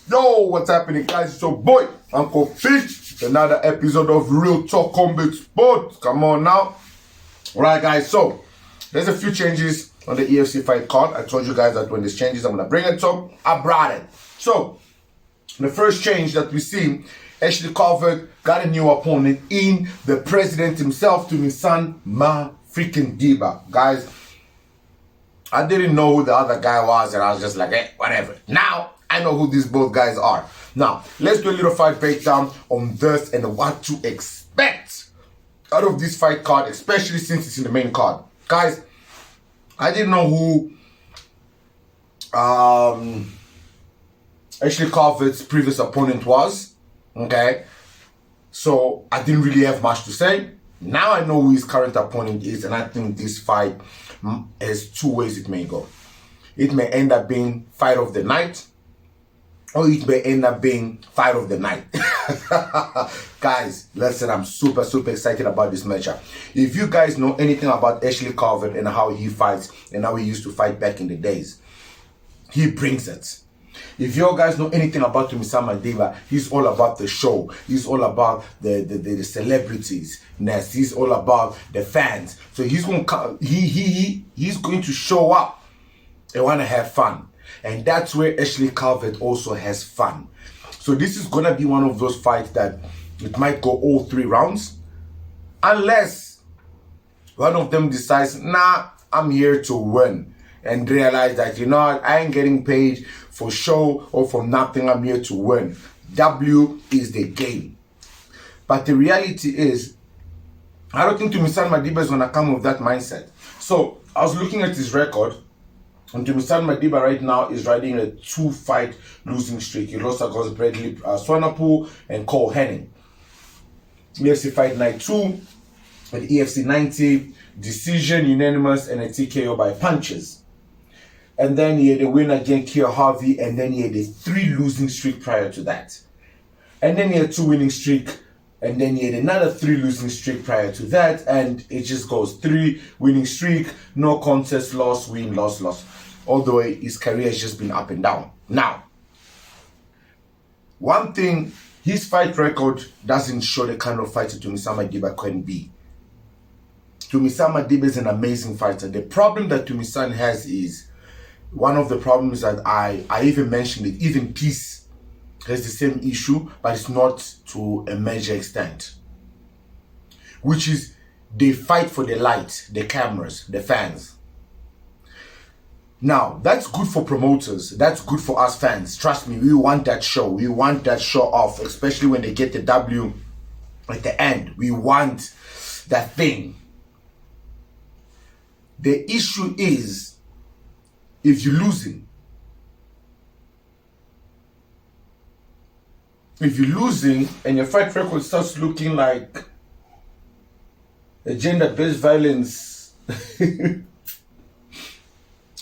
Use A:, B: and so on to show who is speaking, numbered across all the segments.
A: Yo, what's happening, guys? It's your boy, Uncle Fish. Another episode of Real Talk Combat Sports. Come on now. Alright, guys, so there's a few changes on the EFC fight card. I told you guys that when there's changes, I'm going to bring it up. I brought it. So, the first change that we see, Ashley Calvert got a new opponent in the president himself, Tumisan Ma freaking Diba. Guys, I didn't know who the other guy was, and I was just like, whatever. Now, I know who these both guys are. Now, let's do a little fight breakdown on this and what to expect out of this fight card, especially since it's in the main card. Guys, I didn't know who Ashley Calvert's previous opponent was. Okay? So, I didn't really have much to say. Now I know who his current opponent is, and I think this fight has two ways it may go. It may end up being fight of the night, or it may end up being fight of the night. Guys, listen, I'm super excited about this matchup. If you guys know anything about Ashley Calvert and how he fights and how he used to fight back in the days, he brings it. If you guys know anything about Tumisan Diba, he's all about the show. He's all about the celebrities. He's all about the fans. So he's going to he's going to show up and want to have fun. And that's where Ashley Calvert also has fun. So this is going to be one of those fights that it might go all 3 rounds. Unless one of them decides, nah, I'm here to win. And realize that, you know what, I ain't getting paid for show or for nothing. I'm here to win. W is the game. But the reality is, I don't think Tumisan Diba is going to come with that mindset. So I was looking at his record. And Tumisan Diba right now is riding a 2-fight losing streak. He lost against Bradley Swanepoel and Cole Henning. EFC Fight Night 2 at EFC 90, decision, unanimous, and a TKO by punches. And then he had a win against Keir Harvey, and then he had a 3 losing streak prior to that. And then he had 2 winning streak, and then he had another 3 losing streak prior to that, and it just goes 3 winning streak, no contest, loss, win, loss, loss. Although his career has just been up and down. Now, one thing, his fight record doesn't show the kind of fighter Tumisan Diba can be. Tumisan Diba is an amazing fighter. The problem that Tumisan has is, one of the problems that I even mentioned it, even Peace has the same issue, but it's not to a major extent. Which is, they fight for the light, the cameras, the fans. Now, that's good for promoters. That's good for us fans. Trust me, we want that show. We want that show off, especially when they get the W at the end. We want that thing. The issue is, if you're losing, and your fight record starts looking like a gender-based violence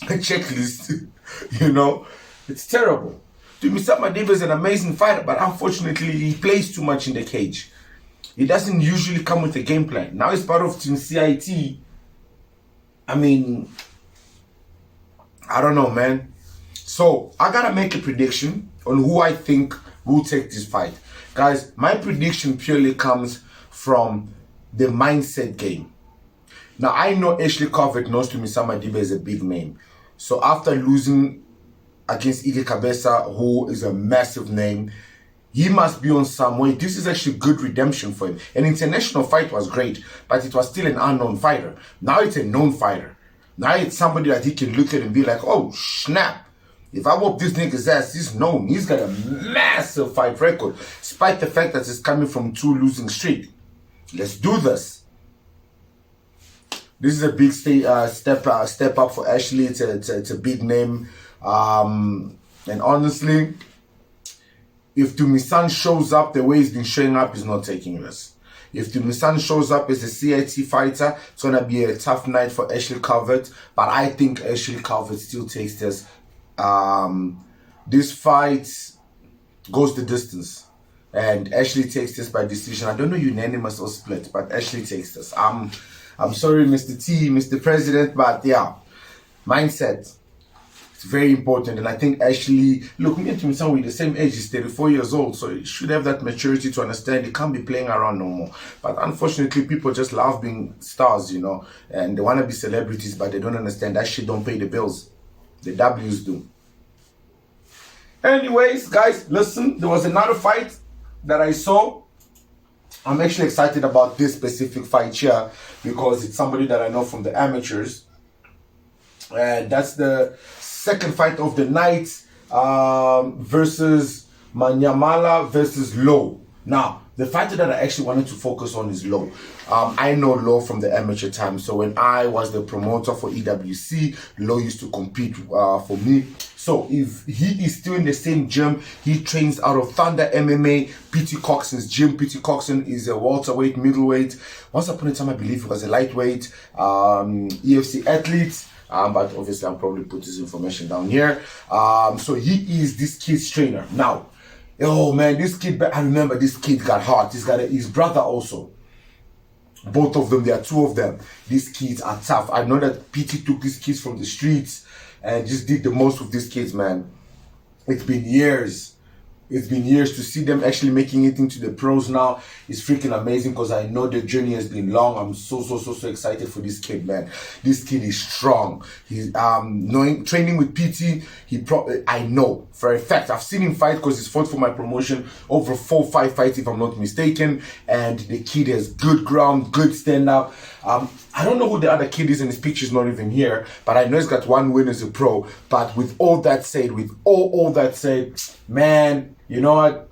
A: a checklist, you know, it's terrible. Tumisan Diba is an amazing fighter, but unfortunately he plays too much in the cage. He doesn't usually come with a game plan. Now he's part of Team CIT. I mean, I don't know, man. So I gotta make a prediction on who I think will take this fight. Guys, my prediction purely comes from the mindset game. Now, I know Ashley Calvert knows Tumisan Diba is a big name. So after losing against Ige Cabeza, who is a massive name, he must be on some way. This is actually good redemption for him. An international fight was great, but it was still an unknown fighter. Now it's a known fighter. Now it's somebody that he can look at and be like, oh, snap. If I whoop this nigga's ass, he's known. He's got a massive fight record, despite the fact that it's coming from 2 losing streak. Let's do this. This is a big step up for Ashley. It's a big name. And honestly, if Tumisan shows up the way he's been showing up, he's not taking this. If Tumisan shows up as a CIT fighter, it's going to be a tough night for Ashley Calvert. But I think Ashley Calvert still takes this. This fight goes the distance. And Ashley takes this by decision. I don't know unanimous or split, but Ashley takes this. I'm sorry, Mr. T, Mr. President, but yeah, mindset. very important. And I think actually, look, me and Tim Sam, we're the same age. He's 34 years old, so he should have that maturity to understand he can't be playing around no more. But unfortunately, people just love being stars, you know, and they want to be celebrities, but they don't understand that shit don't pay the bills. The W's do. Anyways, guys, listen, there was another fight that I saw. I'm actually excited about this specific fight here because it's somebody that I know from the amateurs. And that's the second fight of the night versus Manyamala versus Low. Now, the fighter that I actually wanted to focus on is Low. I know Low from the amateur time. So when I was the promoter for EWC, Low used to compete for me. So if he is still in the same gym, he trains out of Thunder MMA, P.T. Coxon's gym. P.T. Coxon is a welterweight, middleweight. Once upon a time, I believe he was a lightweight, EFC athlete. But obviously, I'll probably put this information down here. So he is this kid's trainer. Now, oh man, this kid, I remember this kid got hot. He's got his brother also. Both of them, there are two of them. These kids are tough. I know that PT took these kids from the streets and just did the most with these kids, man. It's been years. It's been years to see them actually making it into the pros now. It's freaking amazing because I know the journey has been long. I'm so excited for this kid, man. This kid is strong. He's training with PT. I know for a fact. I've seen him fight because he's fought for my promotion over 4-5 fights if I'm not mistaken. And the kid has good ground, good stand up. I don't know who the other kid is, and his picture's not even here, but I know he's got one win as a pro. But with all that said, all that said, man, you know what?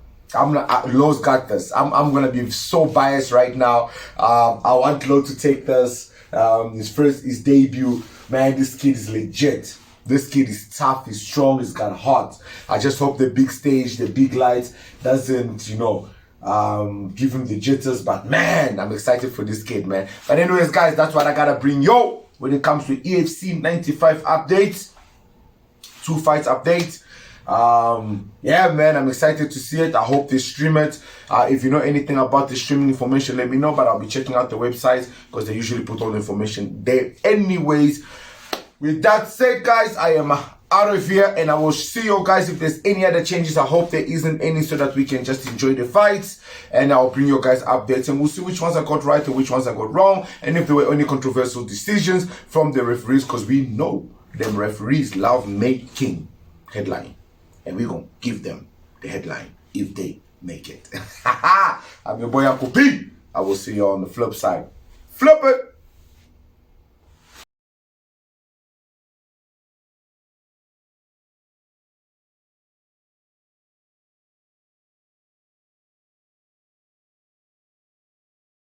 A: Low's got this. I'm gonna be so biased right now. I want Low to take this. His debut. Man, this kid is legit. This kid is tough, he's strong, he's got heart. I just hope the big stage, the big lights doesn't, you know, give him the jitters. But man, I'm excited for this kid, man. But anyways, guys, that's what I gotta bring yo when it comes to EFC 95 updates. 2 fights update. Yeah, man, I'm excited to see it. I hope they stream it. If you know anything about the streaming information, let me know. But I'll be checking out the websites because they usually put all the information there. Anyways, with that said, guys, I am out of here, and I will see you guys if there's any other changes. I hope there isn't any, so that we can just enjoy the fights, and I'll bring you guys updates, and we'll see which ones I got right and which ones I got wrong, and if there were any controversial decisions from the referees, because we know them referees love making headline, and we're gonna give them the headline if they make it. I'm your boy Uncle P. I will see you on the flip side. Flip it.